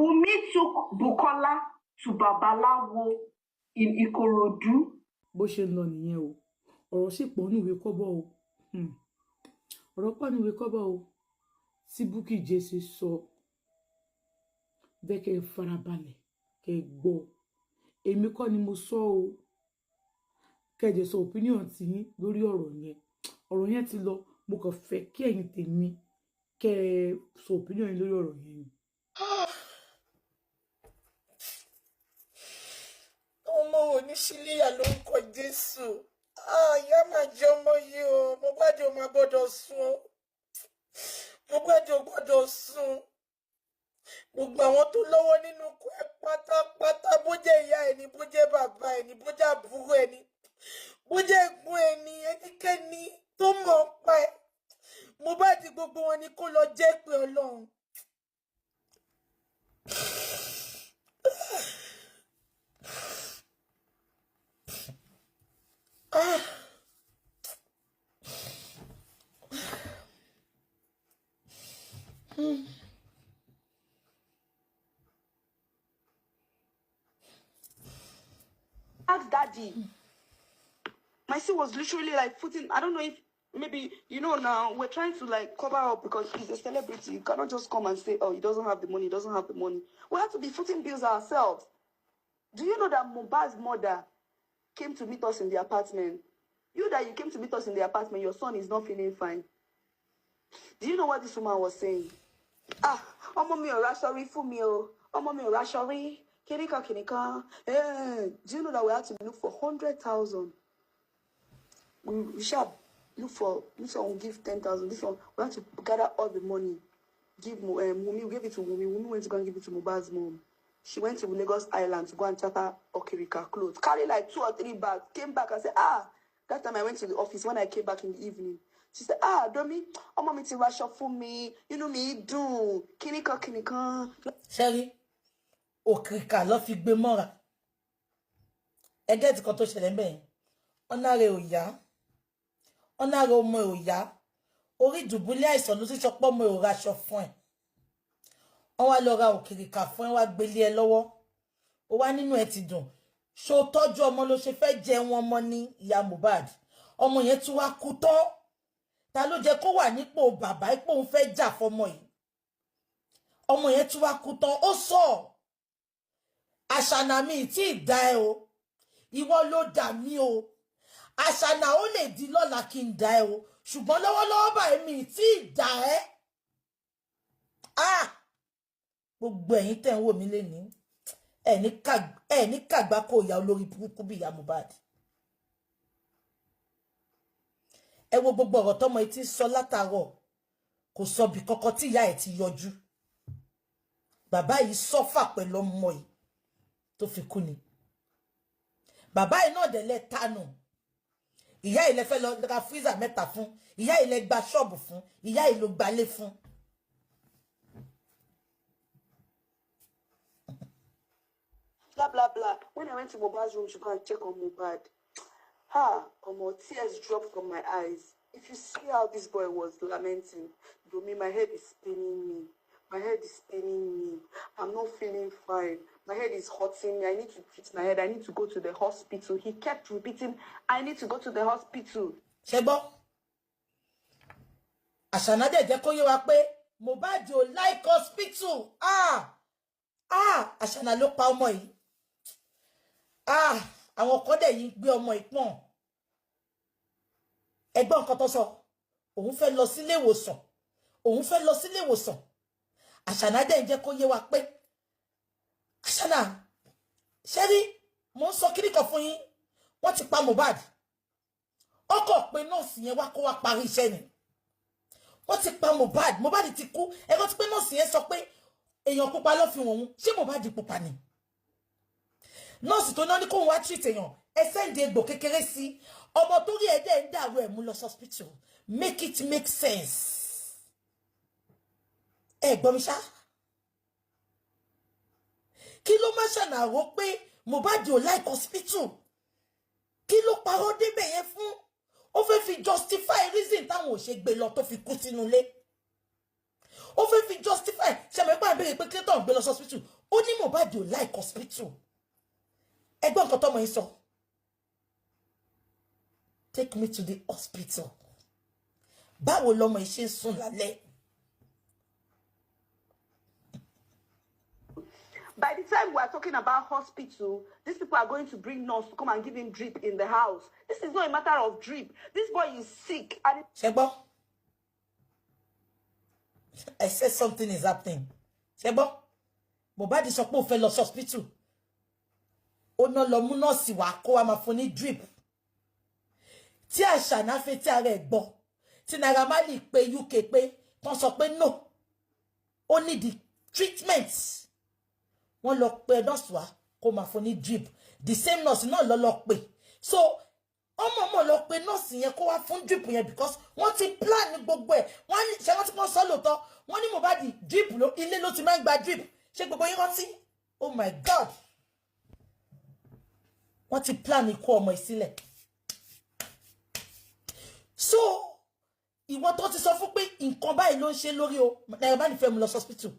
Wumi took Bukola to Babalawo in Ikorodu. Bó ṣe lọ nìyẹn o. Ọ̀rọ̀ sì pọ̀ nínú ìwé kọ́bọ̀ o. Ọ̀rọ̀ pọ̀ nínú ìwé kọ́bọ̀ o. Tí Bukky Jesse sọ bẹ́ẹ̀ kẹ́ farabalẹ̀ kẹ́ gbọ́. Èmi kọ́ ni mo sọ o. Kẹ́ jẹ́ sọ opinion ti yín lórí ọ̀rọ̀ yẹn. Ọ̀rọ̀ yẹn ti lọ, mo kàn fẹ́ kí ẹ̀yin tèmi kẹ́ sọ opinion yín lórí ọ̀rọ̀ yẹn. Ọmọ oníṣílíyà lórúkọ Jésù. Ìyá máa jẹ ọmọ yìí o. Mo gbọ́dọ̀ máa gbọ́dọ̀ sùn. Mo gbọ́dọ̀ sùn. Gbogbo àwọn tó lọ́wọ́ nínú ikú ẹ pátápátá, bó jẹ́ ìyá ẹ ni, bó jẹ́ bàbá ẹ ni, bó jẹ́ àbúrò ẹ ni, bó jẹ́ ẹ̀gbọ́n ẹ ni, ẹnikẹ́ni tó mọ̀ pa ẹ. Mo bá di gbogbo wọn ni kó lọ jẹ́ pé Ọlọ́run. Ask Daddy. My sis was literally like putting, I don't know if maybe, you know, now we're trying to like cover up because he's a celebrity. You cannot just come and say, oh, he doesn't have the money, he doesn't have the money. We have to be footing bills ourselves. Do you know that Mohbad's mother came to meet us in the apartment? You came to meet us in the apartment, your son is not feeling fine. Do you know what this woman was saying? Ọmọ mi ò ráṣọrí fún mi o. Ọmọ mi ò ráṣọrí. Kìnìkan. Do you know that we had to look for 100,000? We shall look for, this one will give 10,000. This one, we have to gather all the money. Give Wumi, we gave it to Wumi. Wumi went to go and give it to Mohbad's mom. She went to Lagos Island to go and charter Okirika clothes. Carry like 2 or 3 bags. Came back and said, that time I went to the office when I came back in the evening. She said, Domi, Mama ti wash for me. You know me, do. Kinikan. Sherry, Okirika ló fi gbé mọ́ra. Ẹ get nǹkan tó ṣẹlẹ̀ ńbẹ̀. Ọ̀nà rẹ̀ ò yá. Ọ̀nà rẹ̀ ọmọ ò yá. Orí dùbúlẹ̀ àìsàn ló sì sọ pé ọmọ ò raṣọ fún ẹ. Wọ́n wá lọ ra Okirika fún ẹ, wá gbélé ẹ lọ́wọ́. Ó wá nínú ẹ ti dùn. Ṣó tọ́jú ọmọ ló ṣe fẹ́ jẹun ọmọ ní ìyá Mohbad. Ọmọ yẹn tún wá kú tán. Ta ló jẹ́ kó wà nípò bàbá ipò òun fẹ́ jà fọmọ yìí. Ọmọ yẹn tún wá kú tán. Ó sọ. Àṣànà mi tí dá ẹ o. Ìwọ ló dá mi o. Àṣànà ó lè di lọ́la kí n dá ẹ o. Ṣùgbọ́n lọ́wọ́lọ́wọ́ báyìí mi tí dá ẹ. Gbogbo ẹ̀yin tẹ́ ń wò mí lénìí. Ẹ ní kàgbá kó ìyá olórí burúkú bí ìyá Mohbad. Ẹ wo gbogbo ọ̀rọ̀ tọ́mọ yìí ti sọ látàárọ̀. Kò sọ bí kọ́kọ́ tí ìyá ẹ̀ ti yọjú. Bàbá yìí sọ́fà pẹ̀lú ọmọ yìí tó fi kú ni. Bàbá yìí náà dẹ̀lẹ́ tánù. Ìyá yìí lẹ fẹ́ lọ ra freezer mẹ́ta fún. Ìyá yìí lẹ gba ṣọ́ọ̀bù fún. Ìyá yìí ló gbalé fún. Blah, blah, blah. When I went to Mohbad's room to go and check on Mohbad, tears dropped from my eyes. If you see how this boy was lamenting, Domi, my head is spinning me. My head is spinning me. I'm not feeling fine. My head is hurting me. I need to treat my head. I need to go to the hospital. He kept repeating, I need to go to the hospital. Ṣebo. Àṣànà dẹ̀ jẹ́ kó yé wa pé Mohbad ò like hospital. Àṣànà ló pa ọmọ yìí. Àwọn kan dẹ̀ yìí gbé ọmọ ìpọ́n. Ẹgbọ́n nǹkan tó sọ. Òun fẹ́ lọ sílé ìwòsàn. Òun fẹ́ lọ sílé ìwòsàn. Àṣànà dẹ̀ jẹ́ kó yé wa pé Àṣànà ṣẹ́rí mo ń sọ kíní kan fún yín. Wọ́n ti pa Mohbad. Ọkọ̀ pé nọ́ọ̀sì yẹn wá kó wá parí iṣẹ́ ni. Wọ́n ti pa Mohbad. Mohbad ti kú. Ẹgbọ́n ti pé nọ́ọ̀sì yẹn sọ pé èèyàn pupa ló fi wọ̀n. Ṣé Mohbad pupa ni? Nọ́ọ̀sì tó náà ní kóun wá treat èèyàn. Ẹ sẹ́ǹdì egbò kékeré sí. Ọmọ tó rí ẹ̀dẹ̀ ń dàrú ẹ̀ mú lọ hospital. Make it make sense. Ẹ gbọ́ mi ṣá. Kí ló má ṣànàró pé Mohbad ò like hospital? Kí ló parọ́ débẹ̀ yẹn fún? Ó fẹ́ fi justify reason táwọn ò ṣe gbé lọ tó fi kú sínú ilé. ó fẹ́ fi justify ṣe me pa béèrè pé Clayton gbé lọ hospital ó ní Mohbad ò like hospital ẹgbọ́n nǹkan tọ́mọ yín sọ take me to the hospital báwo lọmọ yìí ṣe ń sùn lálẹ́. By the time we are talking about hospital, these people are going to bring nurse to come and give him drip in the house. This is not a matter of drip. This boy is sick. And Shebo, I said something is happening. Shebo, Mohbad sọ pé ó fẹ́ lọ hospital. Ó ná lọ mú nurse wá kó wá máa fún ní drip. Tí Àṣànà fẹ́ tí ara ẹ̀ gbọ́. Tí Naira Marley pé UK pé tán sọ pé no. Ó need the treatment. Wọ́n lọ pé nurse wá kó máa fún ní drip. The same nurse náà lọ pé. So ọmọ lọ pé nurse yẹn kó wá fún drip yẹn because wọ́n ti plan gbogbo ẹ̀. Wọ́n ní ṣé wọ́n ti pọ́n sọ lóòótọ́. Wọ́n ní Mohbad drip ló ilé ló ti máa ń gba drip. Ṣé gbogbo yín rántí? Oh my God. Wọ́n ti plan ikú ọmọ ìsílẹ̀. So ìwọ tó ti sọ fún pé nǹkan báyìí ló ń ṣe lórí o. Naira Marley fẹ́ mú lọ hospital.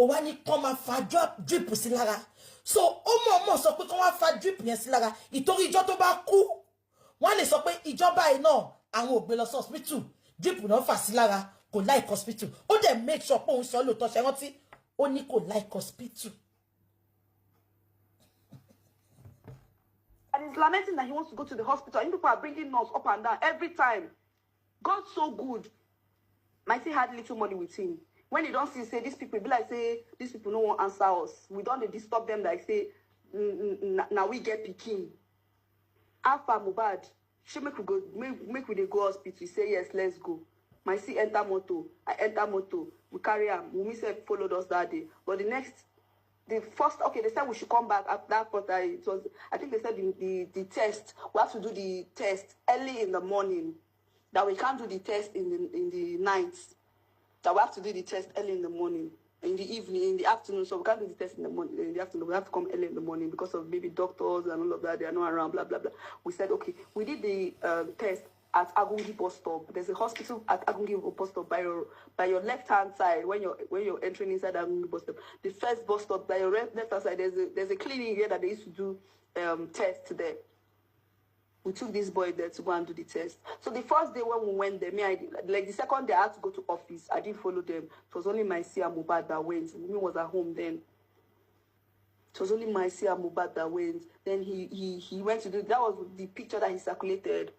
Ó wá ní kó máa fa drip sí lára. So ọmọ sọ pé kó wá fa drip yẹn sí lára ìtorí ìjọ tó bá kú wọ́n lè sọ pé ìjọba yìí náà àwọn ò gbé lọ hospital drip náà fà sí lára kò like hospital ó dẹ̀ make sure pé òun sọ lóòótọ́ ṣe rántí ó ní kò like hospital. he's lamenting that he wants to go to the hospital. And people are bringing nurse up and down every time. God's so good. Mighty had little money with him. When you don't see, say, these people, be like, say, these people no one answer us. We don't disturb them like, say, now we get picking. Alpha Mohbad, she make we go, make we dey go hospital. Say, yes, let's go. My see enter moto. I enter moto. We carry him. We said followed us that day. But the first, okay, they said we should come back after that quarter. It was, I think they said the test, we have to do the test early in the morning. That we can't do the test in the night. That we have to do the test early in the morning, in the evening, in the afternoon. So we can't do the test in the morning, in the afternoon. We have to come early in the morning because of maybe doctors and all of that. They are not around, blah, blah, blah. We said, okay, we did the test at Agungi bus stop. There's a hospital at Agungi bus stop by your left-hand side when you're entering inside Agungi bus stop. The first bus stop by your left-hand side, there's a clinic here that they used to do tests there. We took this boy there to go and do the test. So the first day when we went there, like the second day I had to go to office. I didn't follow them. It was only my Sia Mohbad that went. Wumi was at home then. It was only my Sia Mohbad that went. Then he went to do, that was the picture that he circulated.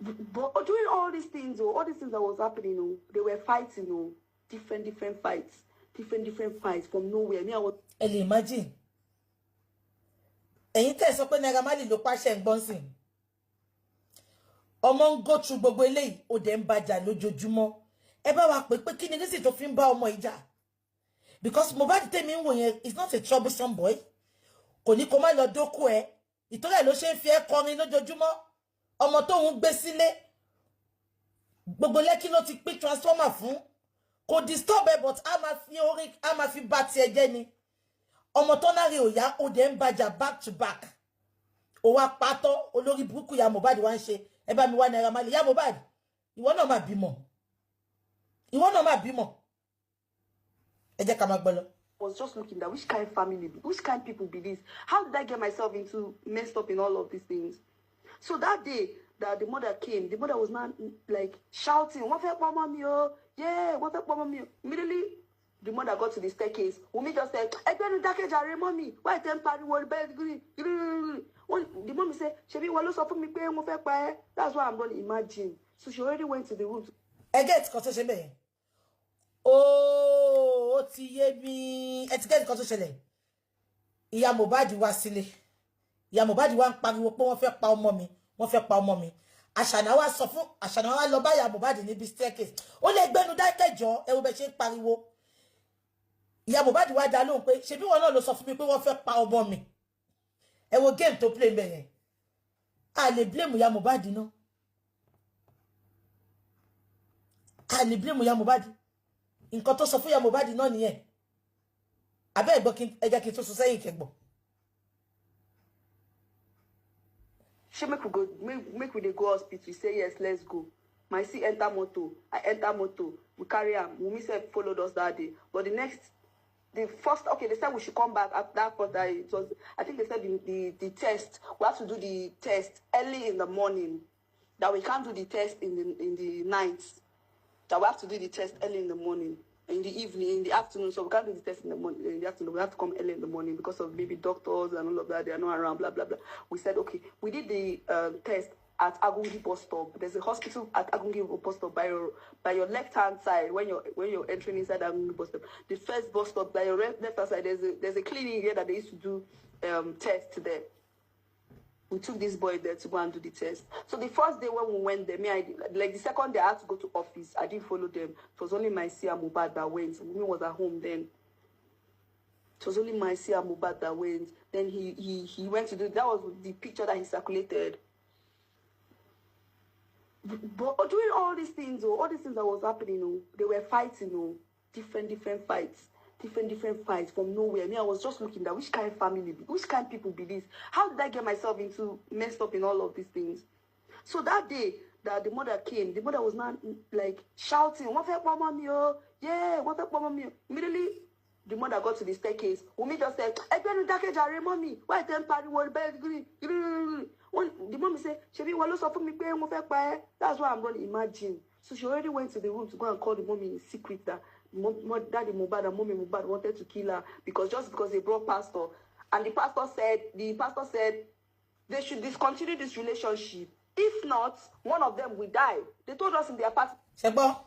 But doing all these things that was happening, they were fighting, different fights. Different fights from nowhere. Me, I was... Imagine. Ẹ̀yin tẹ́ sọ pé Naira Marley ló pàṣẹ ngbon sin. Ọmọ ń go through gbogbo eléyìí ó dẹ̀ ń bàjà lójoojúmọ́. Ẹ bá wa pé kíni reason tó fi ń bá ọmọ ìjà. Because Mohbad tèmi ń wò yẹn is not a troublesome boy. Kò ní kó má lọ dókú ẹ. Ìtorí ẹ̀ ló ṣe ń fi ẹ́ kọrin lójoojúmọ́. Ọmọ tó ń gbé sílé. Gbogbo Lẹ́kí ló ti pín transformer fún. Kò disturb ẹ but a máa fi bá tiẹ̀ jẹ́ ni. Ọmọ tó náà rí òyà ó dẹ̀ ń bàjà back to back. Ó wá pátọ́ olórí burúkú ya Mohbad wá ń ṣe. Ẹ bá mi wá Naira Marley. Ya Mohbad, ìwọ náà máa bímọ. Ìwọ náà máa bímọ. Ẹ jẹ́ ká máa gbọ́ lọ. I was just looking at which kind of family, which kind of people be this? How did I get myself into messed up in all of these things? So that day that the mother came, the mother was not like shouting, "Wọ́n fẹ́ pa ọmọ mi o, yeah, wọ́n fẹ́ pa ọmọ mi o." Immediately, the mother got to the staircase. Wumi just said, "Ẹgbẹ́nu dákẹ́ jàre, mommy. Why tell me pariwo bed green?" The mommy said, "Ṣebí wọ́n ló sọ fún mi pé wọ́n fẹ́ pa ẹ́." That's why I'm going to imagine. So she already went to the room. Ẹ get nǹkan tó ṣe bẹ́ẹ̀. Ó ti yé mi. Ẹ ti get nǹkan tó ṣẹlẹ̀. Ìyá Mohbad wá sílé. Ìyá Mohbad wá ń pariwo pé wọ́n fẹ́ pa ọmọ mi. Wọ́n fẹ́ pa ọmọ mi. Àṣànà wá sọ fún Àṣànà wá lọ bá ìyá Mohbad níbi staircase. Ó lè gbẹ́nu dákẹ́ jọ, ẹ wo bẹ́ ṣe ń pariwo. Ìyá Mohbad wá dá lóhùn pé ṣebí wọn náà ló sọ fún mi pé wọ́n fẹ́ pa ọmọ mi. Ẹ wo game tó play ńbẹ̀ yẹn. A lè blame ìyá Mohbad náà. A lè blame ìyá Mohbad. Nǹkan tó sọ fún ìyá Mohbad náà nìyẹn. Àbẹ́ ẹ̀gbọ́n ẹ jẹ́ kí n tó sọ sẹ́yìn kẹ́gbọ́n. She make we dey go hospital. Say yes, let's go. My see enter moto. I enter moto. We carry him. Wumi said followed us that day. But the first, okay, they said we should come back after that. But it was, I think they said the test. We have to do the test early in the morning. That we can't do the test in the night. That we have to do the test early in the morning. In the evening, in the afternoon. So we can't do the test in the morning. In the afternoon, we have to come early in the morning because of maybe doctors and all of that. They are not around. Blah blah blah. We said okay. We did the test at Agungi bus stop. There's a hospital at Agungi bus stop by your left hand side when you're entering inside Agungi bus stop. The first bus stop by your left hand side. There's a clinic here that they used to do tests there. We took this boy there to go and do the test. So the first day when we went there, like the second day I had to go to office. I didn't follow them. It was only my Sia Mubad that went. Wumi was at home then. It was only my Sia Mubad that went. Then he went to do, that was the picture that he circulated. But doing all these things that was happening, they were fighting, different fights. Different fights from nowhere. I was just looking at which kind of family, which kind of people be this? How did I get myself messed up in all of these things? So that day that the mother came, the mother was not like shouting, yeah, immediately the mother got to the staircase. Wumi just said, mommy, why the mommy said, that's why I'm going to imagine. So she already went to the room to go and call the mommy in secret that Daddy Mubad and Mommy Mubad wanted to kill her because they brought pastor. And the pastor said they should discontinue this relationship. If not, one of them will die. They told us in their apartment. Sebo.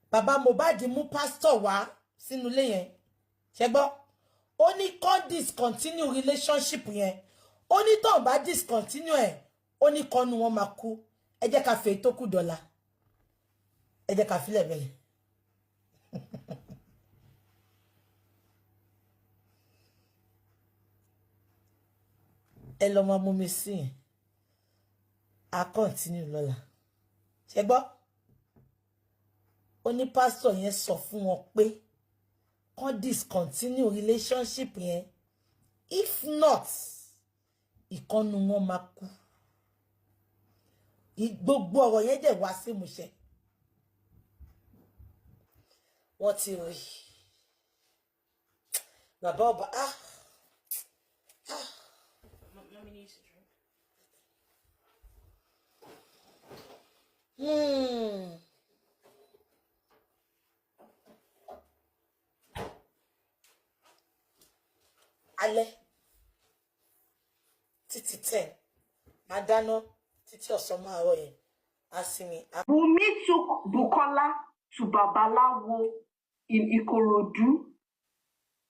Baba Mubad mú pastor wá sínú ilé yẹn. Sebo. Ó ní kó discontinue relationship yẹn. Ó ní tó bá discontinue ẹ̀. Ó ní kó nu wọn máa kú. Ẹ jẹ́ ká fẹ́ tó kù dọ́là. Ẹ jẹ́ ká filẹ̀ bẹ́ẹ̀. Ẹ lọ máa mú mi sí. A continue lọ́la. Ṣé gbọ́? Ó ní pastor yẹn sọ fún wọn pé kó discontinue relationship yẹn. If not, ìkànnù wọn máa kú. Gbogbo ọ̀rọ̀ yẹn dẹ̀ wá sí ìmúṣẹ. Wọ́n ti rí. Bàbá ọba, Mommy needs to drink. Alẹ́. Títí 10. Máa dáná títí ọ̀sán máa rọ̀ yẹn. A sinmi. Wumi took Bukola to Babalawo in Ikorodu.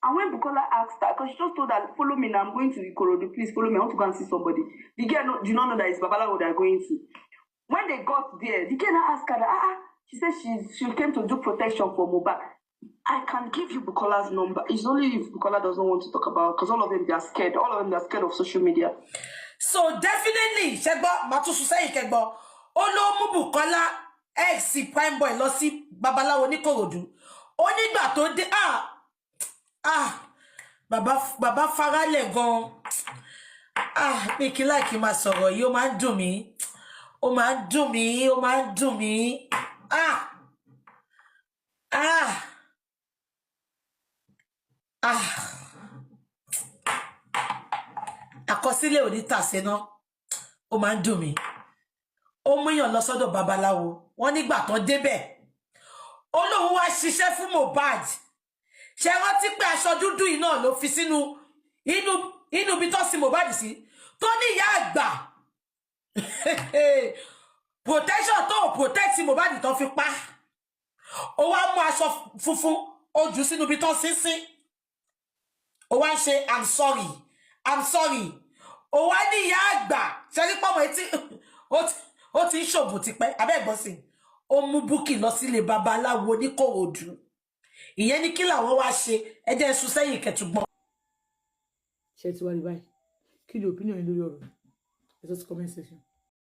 And when Bukola asked her, because she just told her, follow me now, I'm going to Ikorodu, please follow me, I want to go and see somebody. The girl do not know that it's Babalawo they're going to. When they got there, the girl asked her, she said she came to do protection for Mohbad. I can give you Bukola's number. It's only if Bukola doesn't want to talk about, because all of them, they are scared. All of them, they are scared of social media. So definitely, Shegbo, Matusu say Kegbo, Olomu Bukola, ex prime boy, lọ sí Babalawo ní Korodu. Ó nígbà tó dé, baba farale gan. Mi kì like máa sọ̀rọ̀ yìí, ó máa ń dùn mí. Ó máa ń dùn mí, ó máa ń dùn mí. Àkọsílẹ̀ òní tàsé náà. Ó máa ń dùn mí. Ó mú yàn lọ sọ́dọ̀ Babalawo. Wọ́n nígbà tó débẹ̀. Olóhun wá ṣiṣẹ́ fún Mohbad. Ṣé rántí pé aṣọ dúdú yìí náà ló fi sínú inú bí tó sin Mohbad sí. Tó ní ìyá àgbà. Protection tó protect Mohbad tó fi pa. Ó wá mú aṣọ funfun ó jù sínú bí tó sin sí. Ó wá ṣe I'm sorry. Ó wá ní ìyá àgbà. Ṣé rí pọ́mọ etí ó ti ń ṣòbò tipẹ́ abẹ́gbọ́n sí. Ó mú Bukky lọ sílé Babalawo ní Korodu. Ìyẹn ní kí làwọn wá ṣe ẹ jẹ́ sún sẹ́yìn kẹtùgbọ́n. Ṣé ti wá rí báyìí? Kí ni opinion yín lórí ọ̀rọ̀? Ẹ sọ sí comment section.